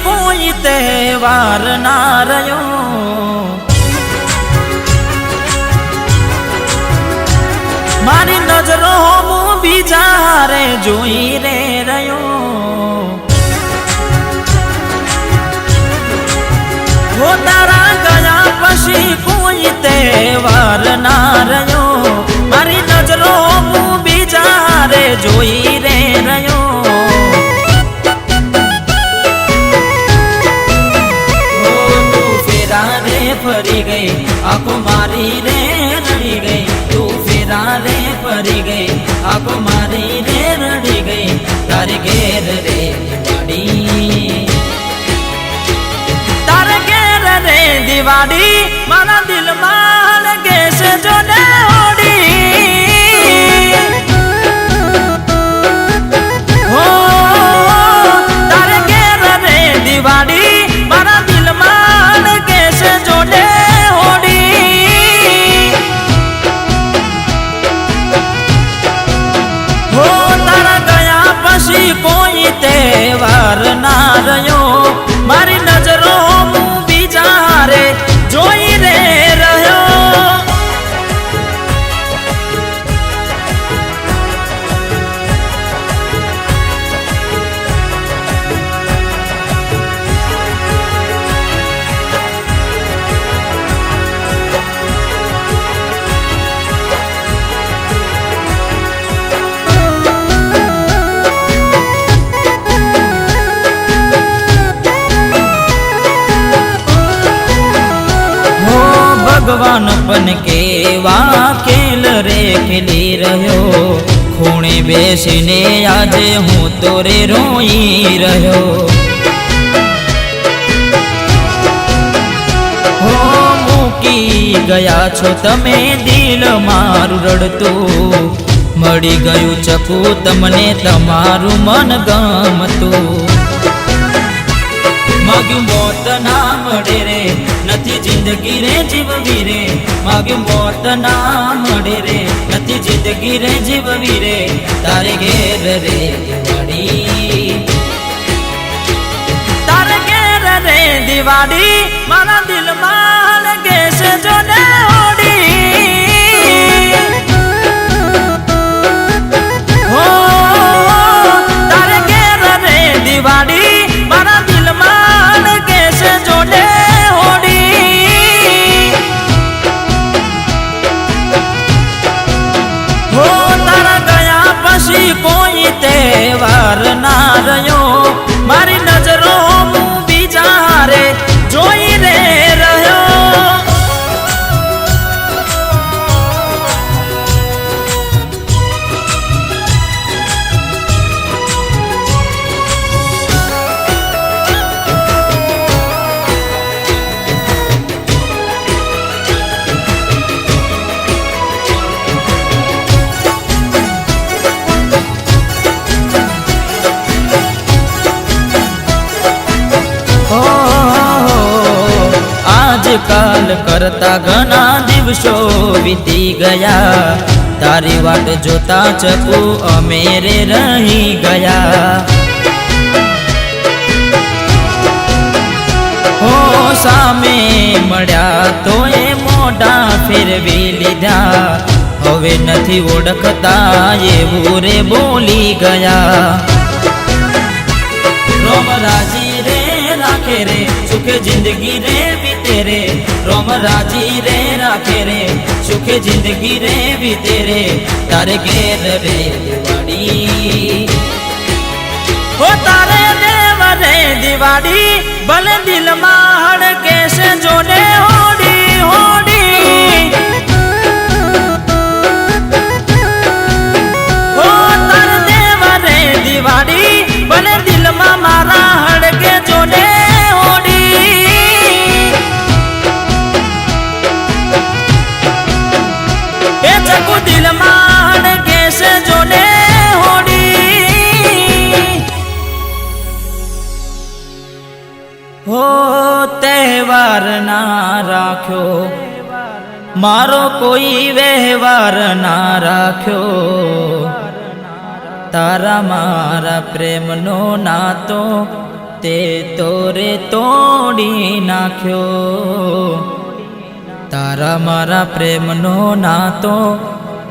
કોઈ તહેવાર ના રહ્યો, મારી નજરો હું બીજા રે જોઈ રે રહ્યો, હો તારા ગયા પછી કોઈ તહેવાર ના રહ્યો, મારી નજરો હું બીજા રે જોઈ રે રહ્યો, તું ફેરા રે ફરી ગઈ આંખો મારી રે રડી ગઈ, તું ફેરા રે ફરી ગઈ આંખો મારી રે રડી ગઈ, તારે ઘેર રે દિવાળી, તારે ઘેર રે દિવાળી, મારા દિલમાં લગે છે જોને હોડી, હો તારે ઘેર રે દિવાળી, મારા દિલમાં લગે છે જોને હોડી, હો તારા ગયા પછી કોઈ તહેવાર ના રહ્યો, મારી નજરો હું બીજા રે જોઈ રે રહ્યો, ભગવાન પણ કેવા ખેલ રે ખેલી રહ્યો, ખૂણે બેસીને આજે હું તો રે રોઈ રહ્યો, હો મૂકી ગયા છો તમે દિલ મારું રડતું, મળી ગયું ચકું તમને તમારું મન ગમતું, માગ્યું મોત ના મળે રે નથી જિંદગી રે જીવવી રે, માગ્યું મોત ના મળે રે નથી જિંદગી રે જીવવી રે, તારે ઘેર રે દિવાળી, તારે ઘેર રે દિવાળી, મારા દિલમાં લગે છે જોને હોડી, હો તારે ઘેર રે દિવાળી, મારા દિલમાં લગે છે જોને હોડી, હો તારા ગયા પછી કોઈ તહેવાર ના રહ્યો, મારી નજરો હું બીજા રે જોઈ રે રહ્યો, આજકાલ કરતા ઘણા દિવસો વીતી ગયા, તારી વાટ જોતા ચકુ અમે રે રહી ગયા, હો સામે મળ્યા તો એ મોઢા ફેરવી લીધા, હવે નથી ઓળખતા એવું રે બોલી ગયા, રોમ રાજી રે રાખે રે સુખે જિંદગી રે બીતે રે, રોમ રાજી રે રાખે રે સુખે જિંદગી રે બીતે રે, તારે ઘેર રે દિવાળી, હો તારે દેવ રે દિવાળી, ભલે દિલમાં હડકે છે જોને હોડી હોડી, હો તારે દેવ રે દિવાળી, ભલે દિલમાં મારા હડકે જોને હોડી, એ ચકુ દિલમાં હડકે છે જોને હોડી, હો તહેવાર ના રાખ્યો, મારો કોઈ વ્યવહાર ના રાખ્યો, તારા મારા પ્રેમનો નાતો તે તોરે તોડી નાખ્યો તારા મારા પ્રેમનો નાતો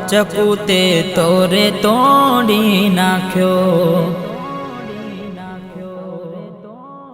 ચકુ તે તોરે તોડી નાખ્યો